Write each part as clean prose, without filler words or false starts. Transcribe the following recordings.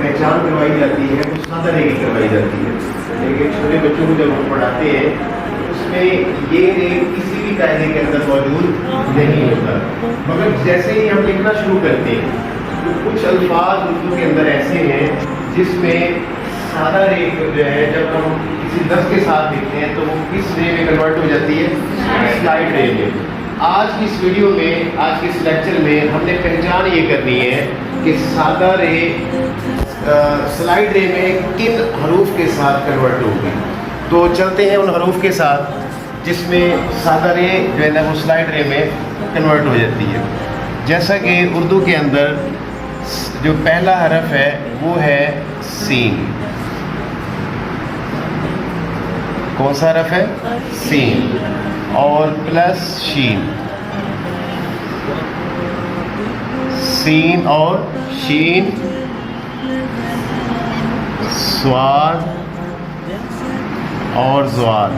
पहचान करवाई जाती है वो सादा रे की करवाई जाती है। लेकिन छोटे बच्चों को जब हम पढ़ाते हैं उसमें ये रे किसी भी कायदे के अंदर मौजूद नहीं होता। मगर जैसे ही हम लिखना शुरू करते हैं तो कुछ अल्फाज उर्दू के अंदर ऐसे हैं जिसमें सादा रे जो है जब हम किसी लफ्ज़ के साथ लिखते हैं तो वो किस रे में कन्वर्ट हो जाती है, स्लाइड रे में। आज की इस वीडियो में, आज के इस लेक्चर में हमने पहचान ये करनी है कि सादा रे स्लाइड रे में किन हरूफ के साथ कन्वर्ट होगी। तो चलते हैं उन हरूफ के साथ जिसमें सादा रे जो है ना वो स्लाइड रे में कन्वर्ट हो जाती है। जैसा कि उर्दू के अंदर जो पहला हरफ है वो है सीन। कौन सा हरफ है? सीन। और प्लस शीन, सीन और शीन, स्वाद और ज़्वाद।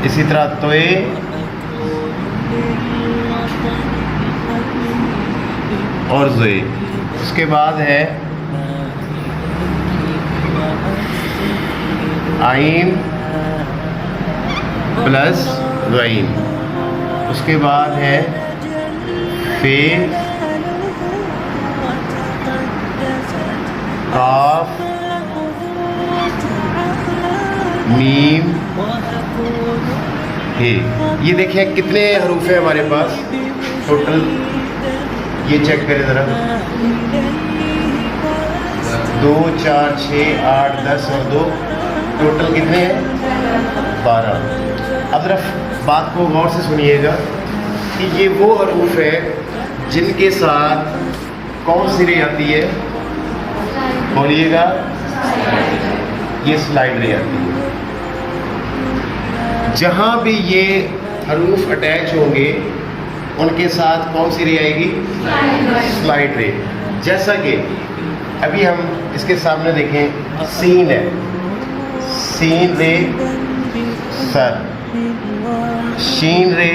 इसी तरह तोए और ज़ोए। उसके बाद है आइन प्लस ग़ैन। उसके बाद है फे, काफ, मीम, हे। ये देखें कितने हरूफ हैं हमारे पास टोटल, ये चेक करें ज़रा। 2 4 6 8 10 और 2 टोटल कितने हैं? 12। अब ज़रा बात को गौर से सुनिएगा कि ये वो हरूफ है जिनके साथ कौन सी रे आती है? बोलिएगा। ये स्लाइड रे आती है। जहाँ भी ये हरूफ अटैच होंगे उनके साथ कौन सी रे आएगी? स्लाइड रे। जैसा कि अभी हम इसके सामने देखें, सीन है, सीन रे सर, शीन रे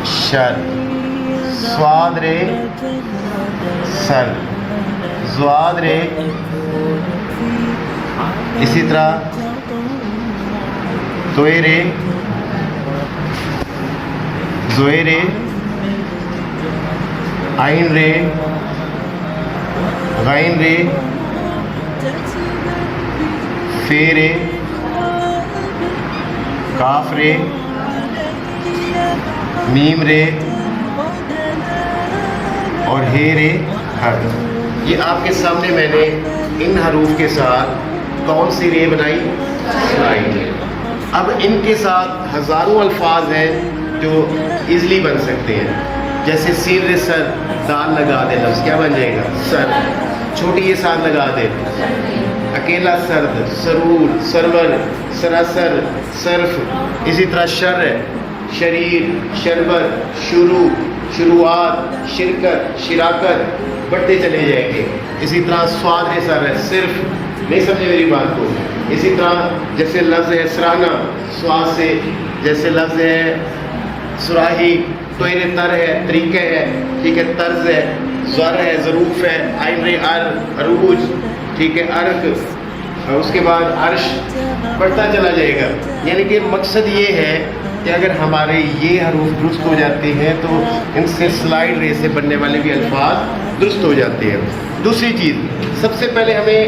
शर, स्वाद रे सर, ज़्वाद रे, इसी तरह तोए रे, ज़ोए रे, आइन रे, ग़ैन रे, फे रे, काफ रे, मीम रे और हे रे हर। ये आपके सामने मैंने इन हरूफ के साथ कौन सी रे बनाई? स्लाइड रे। अब इनके साथ हज़ारों अल्फाज हैं जो इजली बन सकते हैं। जैसे सीन रे सर, दाल लगा दे, लफ्ज़ क्या बन जाएगा? सर। छोटी ये साथ लगा दे, अकेला सर्द, सरूर, सरवर, सरासर, सर्फ। इसी तरह शर, शरीर, शरबत, शुरू, शुरुआत, शिरकत, शिराकत, बढ़ते चले जाएंगे। इसी तरह स्वाद है सर है, सिर्फ। नहीं समझे मेरी बात को? इसी तरह जैसे लफ्ज़ है सराहना, स्वाद से, जैसे लफ्ज़ है सुराही, तोयरे तर है, तरीक़े है, ठीक है, तर्ज है, ज़र है, ज़रूफ़ है, आइन रे अर, अरूज, ठीक है, अर्क। उसके बाद अर्श, बढ़ता चला जाएगा। यानी कि मकसद ये है कि अगर हमारे ये हरूफ दुरुस्त हो जाते हैं तो इनसे स्लाइड रे से बनने वाले भी अल्फाज दुरुस्त हो जाते हैं। दूसरी चीज़, सबसे पहले हमें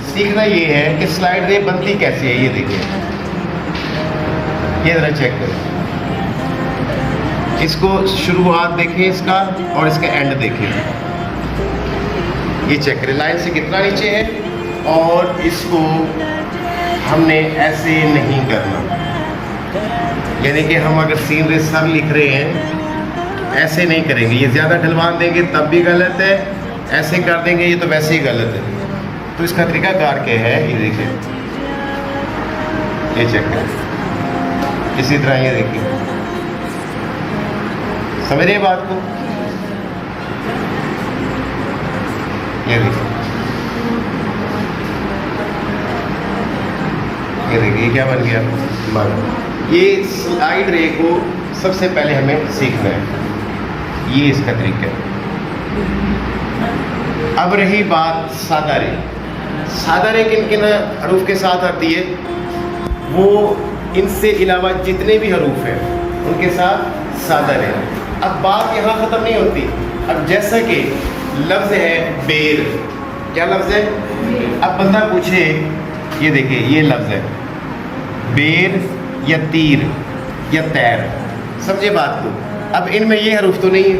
सीखना ये है कि स्लाइड रे बनती कैसे है। ये देखिए, ये ज़रा चेक करें, इसको शुरुआत देखें इसका और इसका एंड देखें। ये चेक करें, लाइन से कितना नीचे है, और इसको हमने ऐसे नहीं करना। यानी कि हम अगर सीन रे सर लिख रहे हैं ऐसे नहीं करेंगे, ये ज़्यादा ढलवान देंगे तब भी गलत है, ऐसे कर देंगे ये तो वैसे ही गलत है। तो इसका तरीका कार क्या है, ये देखिए, ये चेक करें। इसी तरह ये देखिए, समझ रहे बात को? ये देखिए, ये देखिए क्या बन गया, बन। ये स्लाइड रे को सबसे पहले हमें सीखना है, ये इसका तरीका है। اب رہی بات سادہ ر، سادہ ر کن کن حروف کے ساتھ آتی ہے؟ وہ ان سے علاوہ جتنے بھی حروف ہیں ان کے ساتھ سادہ ر۔ اب بات یہاں ختم نہیں ہوتی، اب جیسا کہ لفظ ہے بیر، کیا لفظ ہے؟ اب بندہ پوچھے، یہ دیکھیں یہ لفظ ہے بیر یا تیر یا تیر، سمجھے بات کو؟ اب ان میں یہ حروف تو نہیں ہے،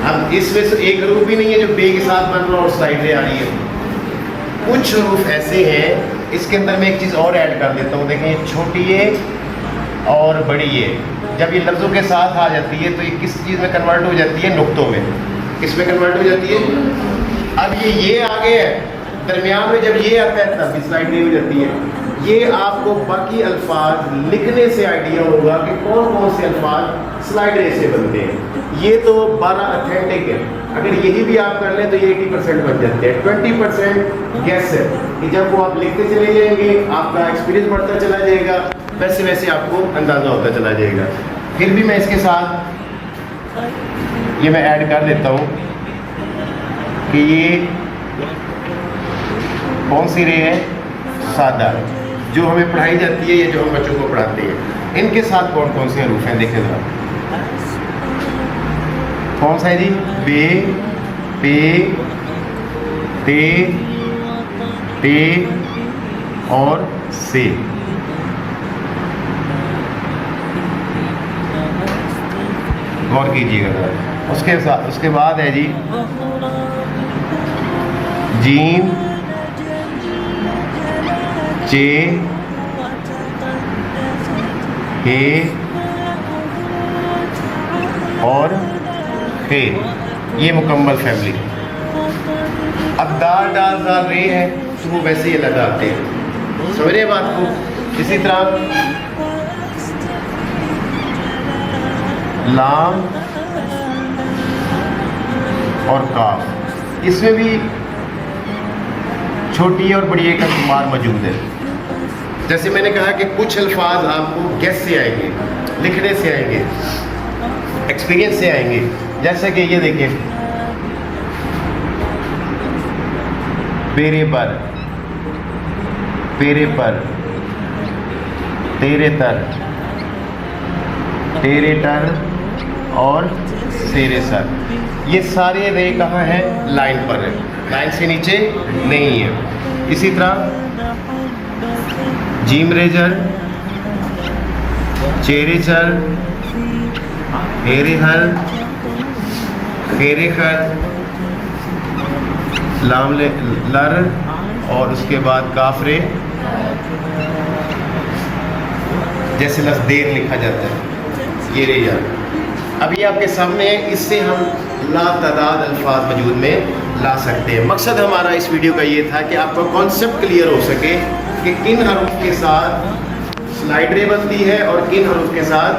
اب اس میں سے ایک حروف بھی نہیں ہے جو بے کے ساتھ بن رہا اور سلائڈ رے آ رہی ہے۔ کچھ حروف ایسے ہیں، اس کے اندر میں ایک چیز اور ایڈ کر دیتا ہوں، دیکھیں چھوٹی اے اور بڑی اے جب یہ لفظوں کے ساتھ آ جاتی ہے تو یہ کس چیز میں کنورٹ ہو جاتی ہے؟ نقطوں میں۔ کس میں کنورٹ ہو جاتی ہے؟ اب یہ آگے ہے، درمیان میں جب یہ آتا ہے تب سلائڈ رے ہو جاتی ہے۔ یہ آپ کو باقی الفاظ لکھنے سے آئیڈیا ہوگا کہ کون کون سے الفاظ سلائڈ رے سے بنتے ہیں۔ یہ تو 12 اتھینٹک ہے، اگر یہی بھی آپ کر لیں تو یہ 80% بن جاتے ہیں، 20% گیس ہے کہ جب وہ آپ لکھتے چلے جائیں گے آپ کا ایکسپیرینس بڑھتا چلا جائے گا، ویسے ویسے آپ کو اندازہ ہوتا چلا جائے گا۔ پھر بھی میں اس کے ساتھ یہ میں ایڈ کر دیتا ہوں کہ یہ کون سی رے ہے؟ سادہ، جو ہمیں پڑھائی جاتی ہے یا جو ہم بچوں کو پڑھاتے ہیں۔ ان کے ساتھ کون کون سے حروف ہیں دیکھیں ذرا، کون سا ہے جی؟ بے، پے، تے، تے اور سے۔ غور کیجیے گا ذرا۔ اس کے بعد ہے جی جیم، چے، ہے اور خے، یہ مکمل فیملی۔ اب دال ڈال دال رے ہے تو وہ ویسے ہی الگ آتے ہیں، سمجھ رہے بات کو؟ اسی طرح لام اور کاف، اس میں بھی چھوٹی اور بڑی کا شمار موجود ہے۔ جیسے میں نے کہا کہ کچھ الفاظ آپ کو گیس سے آئیں گے، لکھنے سے آئیں گے، ایکسپیرینس سے آئیں گے، جیسے کہ یہ دیکھیں پیرے پر، پیرے پر، تیرے تر، تیرے ٹر اور سیرے سر، یہ سارے رے کہاں ہیں؟ لائن پر ہے، لائن سے نیچے نہیں ہے۔ اسی طرح جیم ریجر، چیرے چر، ہیرے ہر، خیرے خر، لام لر اور اس کے بعد کافرے، جیسے لفظ دیر لکھا جاتا ہے یہ رے جاتا۔ ابھی آپ کے سامنے ہے، اس سے ہم لا تعداد الفاظ وجود میں لا سکتے ہیں۔ مقصد ہمارا اس ویڈیو کا یہ تھا کہ آپ کا کانسیپٹ کلیئر ہو سکے کہ کن حروف کے ساتھ سلائڈ رے بنتی ہے اور کن حروف کے ساتھ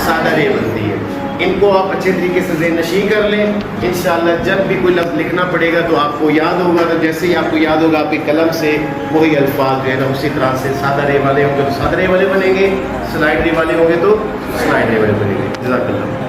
سادہ رے بنتی ہے۔ ان کو آپ اچھے طریقے سے ذہن نشین کر لیں، انشاءاللہ جب بھی کوئی لفظ لکھنا پڑے گا تو آپ کو یاد ہوگا، تو جیسے ہی آپ کو یاد ہوگا آپ کی قلم سے وہی الفاظ جو ہے نا اسی طرح سے سادہ رے والے ہوں گے تو سادہ رے والے بنیں گے، سلائڈ رے والے ہوں گے تو سلائڈ رے والے بنیں گے۔ جزاک اللہ۔